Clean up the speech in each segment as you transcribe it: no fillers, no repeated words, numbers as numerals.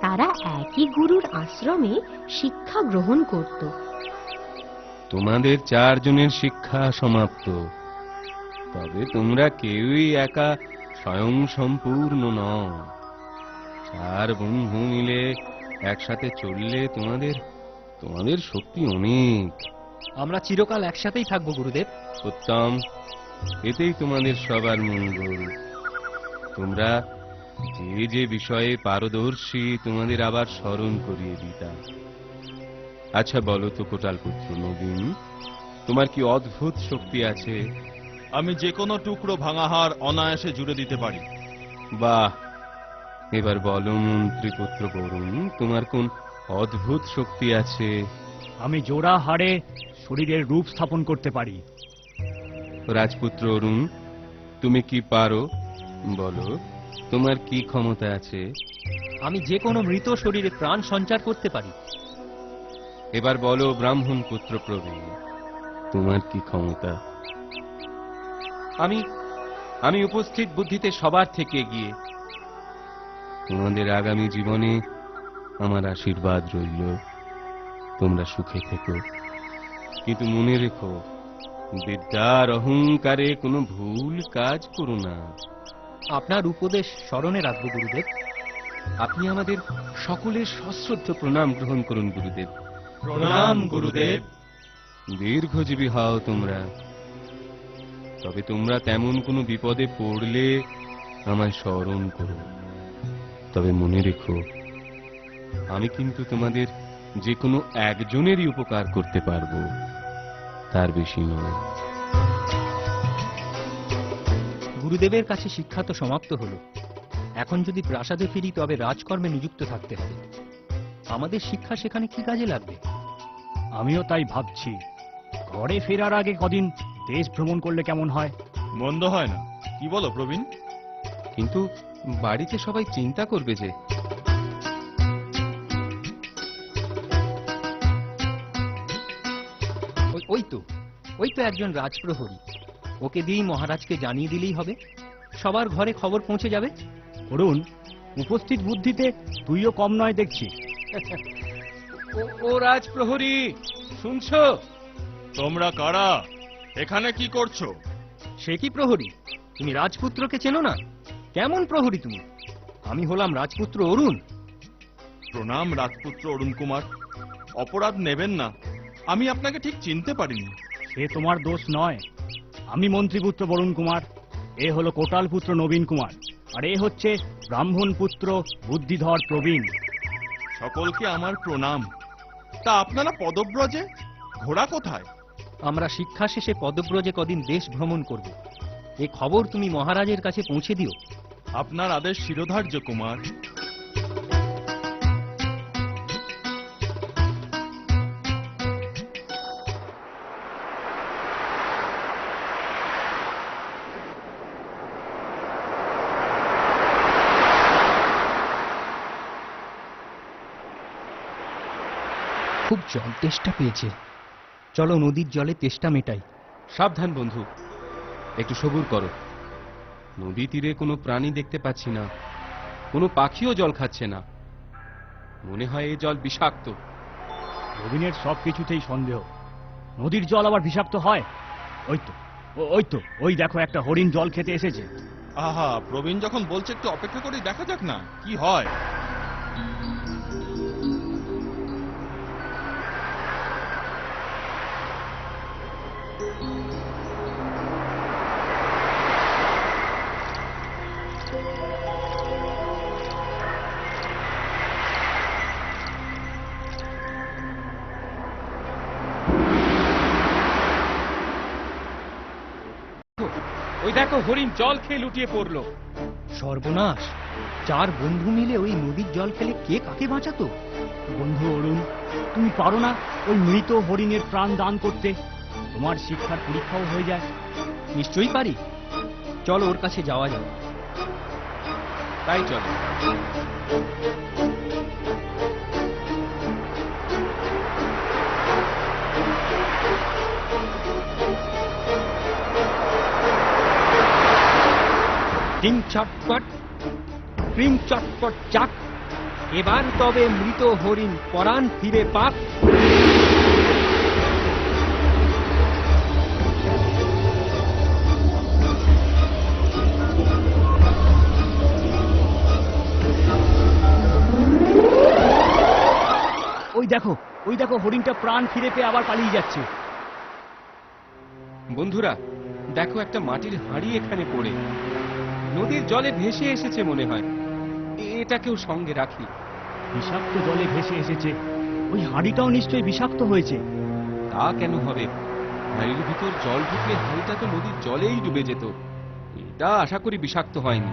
তারা একই গুরুর আশ্রমে শিক্ষা গ্রহণ করত। তোমাদের 4 জনের শিক্ষা সমাপ্ত, তবে তোমরা কেউই একা স্বয়ং সম্পূর্ণ নও। 4 বন্ধু মিলে একসাথে চললে তোমাদের শক্তি অনেক। আমরা চিরকাল একসাথেই থাকবো গুরুদেব। উত্তম, এতেই তোমাদের সবার মঙ্গল। তোমরা যে যে বিষয়ে পারদর্শী তোমাদের আবার স্মরণ করিয়ে দিতাম। আচ্ছা বলো তো কোটাল পুত্র নবীন, তোমার কি অদ্ভুত শক্তি আছে? আমি যে কোনো টুকরো ভাঙা হাড় অনায়াসে জুড়ে দিতে পারি। বাহ, এবার বলো মন্ত্রী পুত্র বরুণ, তোমার কোন অদ্ভুত শক্তি আছে? আমি জোড়া হাড়ে শরীরের রূপ স্থাপন করতে পারি। রাজপুত্র অরুণ, তুমি কি পারো? বলো, তোমার কি ক্ষমতা আছে? আমি যে কোনো মৃত শরীরে প্রাণ সঞ্চার করতে পারি। এবার বলো ব্রাহ্মণ পুত্র প্রবীণ, তোমার কি ক্ষমতা? আমি উপস্থিত বুদ্ধিতে সবার থেকে এগিয়ে। তোমাদের আগামী জীবনে আমার আশীর্বাদ রইল। তোমরা সুখে থেকো, কিন্তু মনে রেখো, বিদ্যার অহংকারে কোনো ভুল কাজ করো না। আপনার উপদেশ স্মরণে রাখবো গুরুদেব। আপনি আমাদের সকলের সশ্রদ্ধ প্রণাম গ্রহণ করুন গুরুদেব। প্রণাম গুরুদেব। দীর্ঘজীবী হও তোমরা। তবে তোমরা তেমন কোনো বিপদে পড়লে আমায় স্মরণ করো। তবে মনে রেখো, আমি কিন্তু তোমাদের যে কোনো একজনেরই উপকার করতে পারবো, তার বেশি নয়। গুরুদেবের কাছে শিক্ষা তো সমাপ্ত হলো। এখন যদি প্রাসাদে ফিরি তবে রাজকর্মে নিযুক্ত থাকতে হবে। আমাদের শিক্ষা সেখানে কি কাজে লাগবে? আমিও তাই ভাবছি, ঘরে ফেরার আগে কদিন দেশ ভ্রমণ করলে কেমন হয়? মন্দ হয় না, কি বলো প্রবীণ? কিন্তু বাড়িতে সবাই চিন্তা করবে যে। ওই তো একজন রাজপ্রহরী। ওকে দিয়েই মহারাজকে জানিয়ে দিলেই হবে। সবার ঘরে খবর পৌঁছে যাবে। অরুণ, উপস্থিত বুদ্ধিতে তুইও কম নয় দেখছি। ও রাজপ্রহরী, শুনছো? তোমরা কারা? এখানে কি করছো? সে কি প্রহরী? তুমি রাজপুত্রকে চেনো না? কেমন প্রহরী তুমি? আমি হলাম রাজপুত্র অরুণ। প্রণাম রাজপুত্র অরুণ কুমার। অপরাধ নেবেন না, আমি আপনাকে ঠিক চিনতে পারিনি। সে তোমার দোষ নয়। আমি মন্ত্রীপুত্র বরুণ কুমার, এ হলো কোটাল পুত্র নবীন কুমার, আর এ হচ্ছে ব্রাহ্মণ পুত্র বুদ্ধিধর প্রবীণ। সকলকে আমার প্রণাম। তা আপনারা পদব্রজে? ঘোড়া কোথায়? আমরা শিক্ষা শেষে পদব্রজে কদিন দেশ ভ্রমণ করব। এ খবর তুমি মহারাজের কাছে পৌঁছে দিও। আপনার আদেশ শিরোধার্য কুমার। খুব জল তেষ্টা পেয়েছে। চলো নদীর জলে তেষ্টা মেটাই। সাবধান বন্ধু, একটু সবুর করো। নদী তীরে কোনো প্রাণী দেখতে পাচ্ছি না, কোনো পাখিও জল খাচ্ছে না। মনে হয় এই জল বিষাক্ত। প্রবীণের সব কিছুতেই সন্দেহ। নদীর জল আবার বিষাক্ত হয়? ওই দেখো, একটা হরিণ জল খেতে এসেছে। আহা, প্রবীণ যখন বলছে একটু অপেক্ষা করে দেখা যাক না কি হয়। ওই দেখো, হরিণ জল খেয়ে লুটিয়ে পড়লো। সর্বনাশ! 4 বন্ধু মিলে ওই নদীর জল খেলে কে কাকে বাঁচাতো? বন্ধু অরুণ, তুমি পারো না ওই মৃত হরিণের প্রাণ দান করতে? তোমার শিক্ষার পরীক্ষাও হয়ে যায়। নিশ্চয়ই পারি। চলো ওর কাছে যাওয়া যাক। তাই চলো। ডিম চটপট, ক্রিম চটপট চাক। এবার তবে মৃত হরিণ পরাণ ফিরে পাক। ওই দেখো হরিণটা প্রাণ ফিরে পেয়ে আবার পালিয়ে যাচ্ছে। বন্ধুরা, দেখো একটা মাটির হাঁড়ি এখানে পড়ে নদীর জলে ভেসে এসেছে মনে হয়। এটাকেও সঙ্গে রাখি। বিষাক্ত জলে ভেসে এসেছে, ওই হাঁড়িটাও নিশ্চয়ই বিষাক্ত হয়েছে। তা কেন হবে? হাঁড়ির ভিতর জল ঢুকলে হাঁড়িটা তো নদীর জলেই ডুবে যেত। এটা আশা করি বিষাক্ত হয়নি।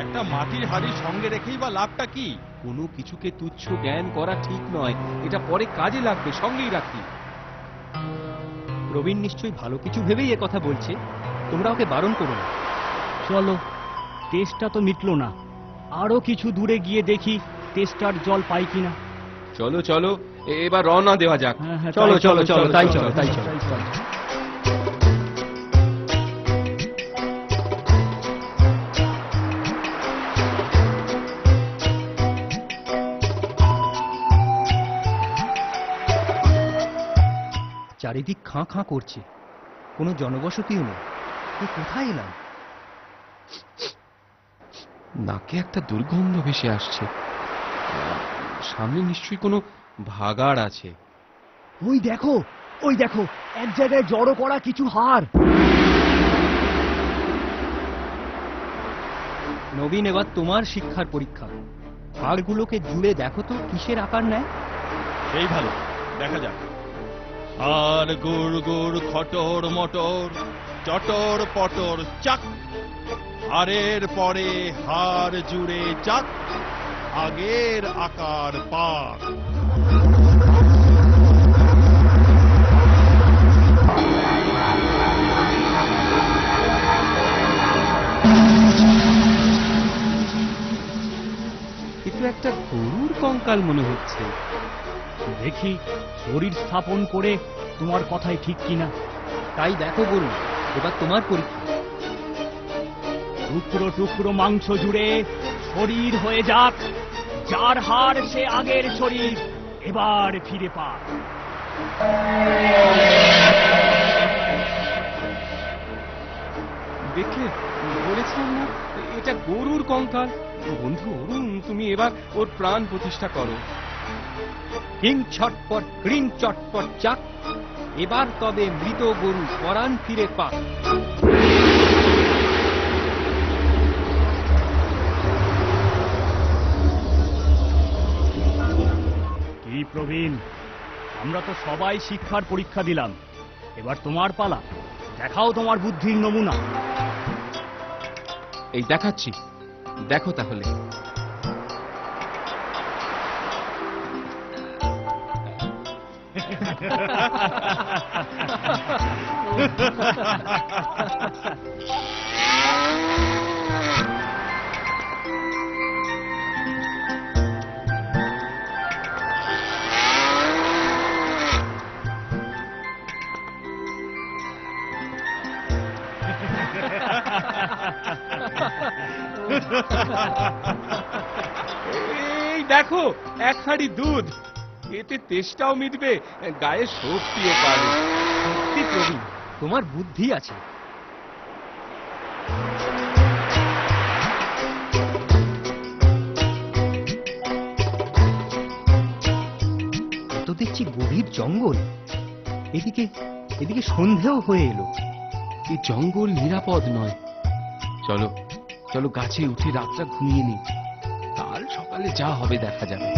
একটা মাটির হাড়ি সঙ্গে রেখেই বা লাভটা কি? কোনো কিছুকে তুচ্ছ জ্ঞান করা ঠিক নয়, এটা পরে কাজে লাগবে, সঙ্গেই রাখি। প্রবীণ নিশ্চয়ই ভালো কিছু ভেবেই এ কথা বলছে, তোমরা ওকে বারণ করো না। চলো, তেষ্টা তো মিটলো না, আরো কিছু দূরে গিয়ে দেখি তেষ্টার জল পাই কিনা। চলো চলো, এবার রওনা দেওয়া যাক। হ্যাঁ, চলো চলো চলো, তাই চলো তাই চলো। চারিদিক খাঁ খাঁ করছে, কোনো জনবসতিও নেই। এ কোথায় এলাম? নাকে একটা দুর্গন্ধ ভেসে আসছে। সামনে নিশ্চয়ই কোনো ভাগাড় আছে। ওই দেখো এক জায়গায় জড়ো করা কিছু হাড়। নবীন, এবার তোমার শিক্ষার পরীক্ষা। হাড়গুলোকে জুড়ে দেখো তো কিসের আকার নেয়। সেই ভালো, দেখা যাক। আর গুড় গুড় খটর মটর, চটর পটর চাক, হাড়ের পরে হাড় জুড়ে চাক, আগের আকার পাক। কিন্তু একটা গরুর কঙ্কাল মনে হচ্ছে। দেখি শরীর স্থাপন করে তোমার কথাই ঠিক কিনা। তাই দেখো গরু, এবার তোমার পরীক্ষা। টুকরো টুকরো মাংস জুড়ে শরীর হয়ে যাক, যার হাড় সে আগের শরীর এবার ফিরে পাক। দেখলে, বলেছিলাম না এটা গরুর কঙ্কাল। বন্ধু অরুণ, তুমি এবার ওর প্রাণ প্রতিষ্ঠা করো। হিং ছটপট হৃং চটপট চাক, এবার তবে মৃত গরু পরাণ ফিরে পাক। কি প্রবীণ, আমরা তো সবাই শিক্ষার পরীক্ষা দিলাম, এবার তোমার পালা। দেখাও তোমার বুদ্ধির নমুনা। এই দেখাচ্ছি, দেখো তাহলে। এই দেখো, এক হাঁড়ি দুধ। এতে তেষ্টাও মিটবে, গায়ে শক্তিও পাবে। সত্যি প্রবীণ, তোমার বুদ্ধি আছে। তো দেখছি গভীর জঙ্গল, এদিকে এদিকে সন্ধেও হয়ে এলো। এই জঙ্গল নিরাপদ নয়। চলো চলো, গাছে উঠে রাতটা ঘুমিয়ে নি, কাল সকালে যা হবে দেখা যাবে।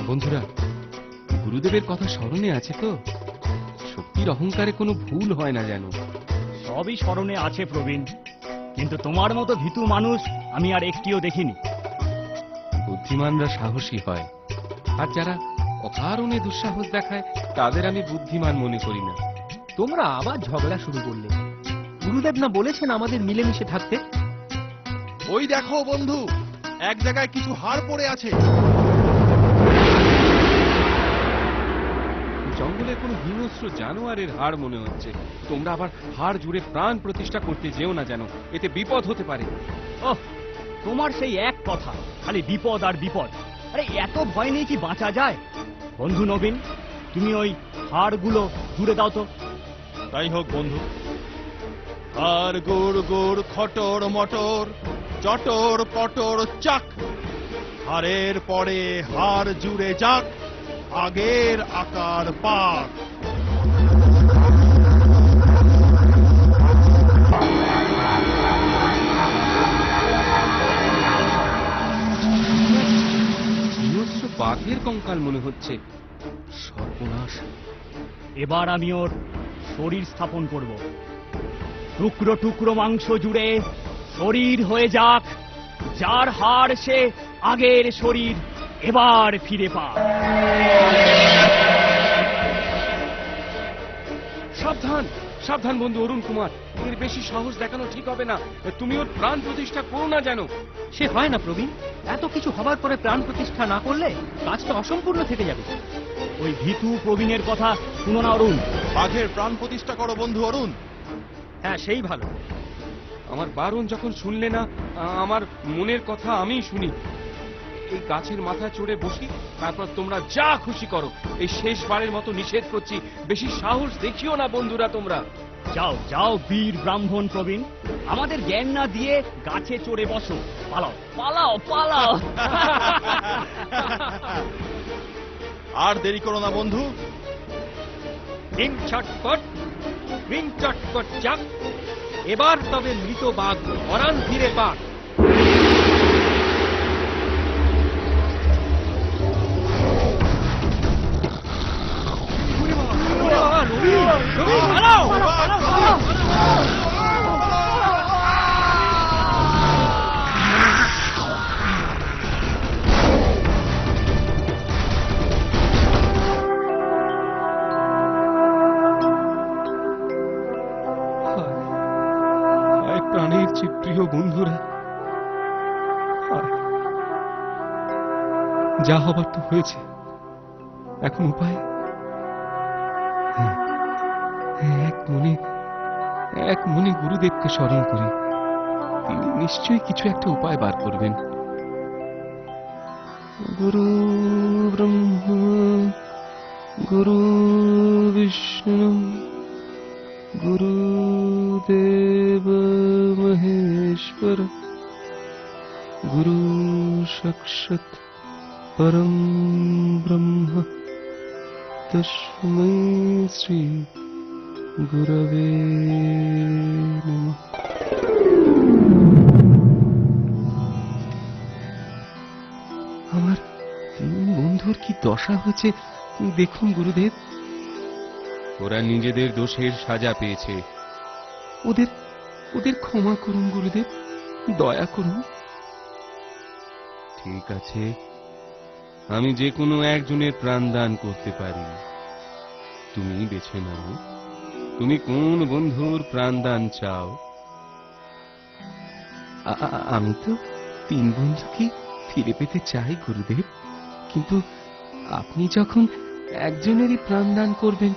বন্ধুরা, গুরুদেবের কথা স্মরণে আছে তো? শক্তির অহংকারে কোনো ভুল হয় না যেন। সবই স্মরণে আছে প্রবীণ, কিন্তু তোমার মতো ভীতু মানুষ আমি আর একটিও দেখিনি। বুদ্ধিমানরা সাহসী হয়, আর যারা অকারণে দুঃসাহস দেখায় তাদের আমি বুদ্ধিমান মনে করি না। তোমরা আবার ঝগড়া শুরু করলে। গুরুদেব না বলেছেন আমাদের মিলেমিশে থাকতে? ওই দেখো বন্ধু, এক জায়গায় কিছু হাড় পড়ে আছে। জঙ্গলে কোনো হিংস্র জানোয়ারের হাড় মনে হচ্ছে। তোমরা আবার হাড় জুড়ে প্রাণ প্রতিষ্ঠা করতে যেও না, যেন এতে বিপদ হতে পারে। ওহ, তোমার সেই এক কথা, খালি বিপদ আর বিপদ। আরে এত ভয় নেই কি বাঁচা যায়? বন্ধু নবীন, তুমি ওই হাড়গুলো জুড়ে দাও তো। তাই হোক বন্ধু। আর গোড় গোড় খটর মটর, চটর পটর চাক, হাড়ের পরে হাড় জুড়ে যাক, আগের আকার পাক। হিংস্র বাঘের কঙ্কাল মনে হচ্ছে। সর্বনাশ! এবার আমি ওর শরীর স্থাপন করব। টুকরো টুকরো মাংস জুড়ে শরীর হয়ে যাক, যার হাড় সে আগের শরীর এবার ফিরে পাক। সাবধান সাবধান বন্ধু অরুণ কুমার, এর বেশি সাহস দেখানো ঠিক হবে না। তুমি ওর প্রাণ প্রতিষ্ঠা করো না যেন। সে হয় না প্রবীণ, এত কিছু হবার পরে প্রাণ প্রতিষ্ঠা না করলে কাজটা অসম্পূর্ণ থেকে যাবে। ওই ভীতু প্রবীণের কথা শুনো না অরুণ। বাঘের প্রাণ প্রতিষ্ঠা করো বন্ধু অরুণ। হ্যাঁ, সেই ভালো। আমার বারণ যখন শুনলে না, আমার মনের কথা আমিই শুনি। এই গাছের মাথায় চড়ে বসি, তারপর তোমরা যা খুশি করো। এই শেষবারের মতো নিষেধ করছি, বেশি সাহস দেখিও না বন্ধুরা তোমরা। যাও যাও বীর ব্রাহ্মণ প্রবীণ, আমাদের জ্ঞান না দিয়ে গাছে চড়ে বসো। পালাও পালাও পালাও। আর দেরি করো না বন্ধু। রিং ছটপট, রিং চটপট চাক, এবার তবে মৃত বাঘ অরান ফিরে পাক। হায় প্রাণের চেয়ে প্রিয় বন্ধুরা, হায়। যা হবার তো হয়েছে, এখন উপায়? হ্যাঁ, এক মনে গুরুদেবকে স্মরণ করি। তিনি নিশ্চয়ই কিছু একটা উপায় বার করবেন। গুরু ব্রহ্মা গুরু বিষ্ণু গুরুদেব মহেশ্বর গুরু সাক্ষাৎ পরম ব্রহ্ম তস্मै শ্রী গুরবে নমঃ। আমার বন্ধুর কি দশা হয়েছে দেখুন গুরুদেব। ওরা নিজেদের দোষের সাজা পেয়েছে। ওদের ওদের ক্ষমা করুন গুরুদেব, দয়া করুন। ঠিক আছে, আমি যে কোনো একজনের প্রাণ দান করতে পারি। তুমি বেছে নাও, তুমি কোন বন্ধুর প্রাণ দান চাও। আমি তো 3 বন্ধুকে ফিরে পেতে চাই গুরুদেব, কিন্তু আপনি যখন একজনেরই প্রাণ দান করবেন,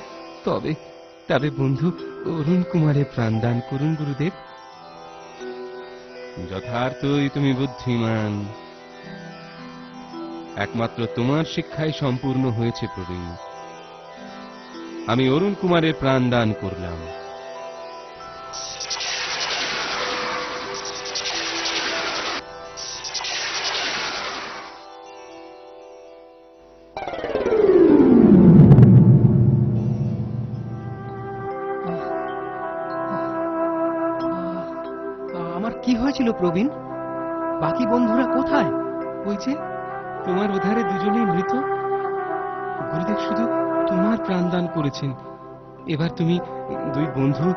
তবে বন্ধু অরুণ কুমারের প্রাণ দান করুন গুরুদেব। যথার্থই তুমি বুদ্ধিমান। একমাত্র তোমার শিক্ষায় সম্পূর্ণ হয়েছে প্রবীণ। আমি অরুণ কুমারের প্রাণ দান করলাম। আমার কি হয়েছিল প্রবীণ? বাকি বন্ধুরা কোথায়? ওই যে তোমার ওধারে দুজনেই মৃত। গুরুদেব শুধু তোমার প্রাণ দান করেছেন। এবার তুমি 2 বন্ধু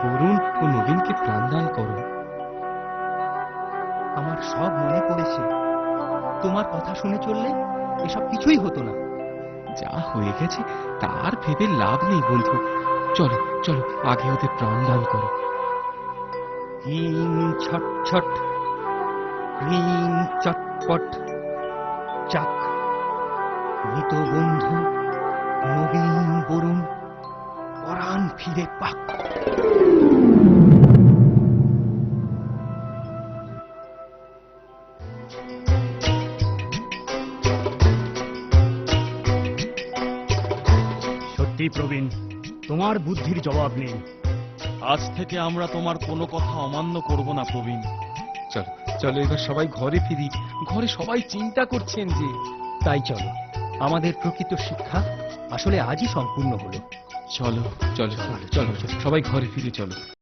বরুণ ও নবীনকে প্রাণ দান করো। আমার সব মনে পড়েছে। তোমার কথা শুনে চললে এসব কিছুই হতো না। যা হয়ে গেছে তার ভেবে লাভ নেই বন্ধু। চলো চলো, আগে ওদের প্রাণদান করো। হিং ছট ছট, হিং চটপট, চাক। মৃত বন্ধু নবীন বরুণ, পরাণ ফিরে পাক। সত্যি প্রবীণ, তোমার বুদ্ধির জবাব নেই। আজ থেকে আমরা তোমার কোনো কথা অমান্য করব না প্রবীণ। চলো চলো, এবার সবাই ঘরে ফিরি। ঘরে সবাই চিন্তা করছেন যে। তাই চলো, আমাদের প্রকৃত শিক্ষা আসলে আজই সম্পূর্ণ হলো। চলো চলো চলো, সবাই ঘরে ফিরে চলো।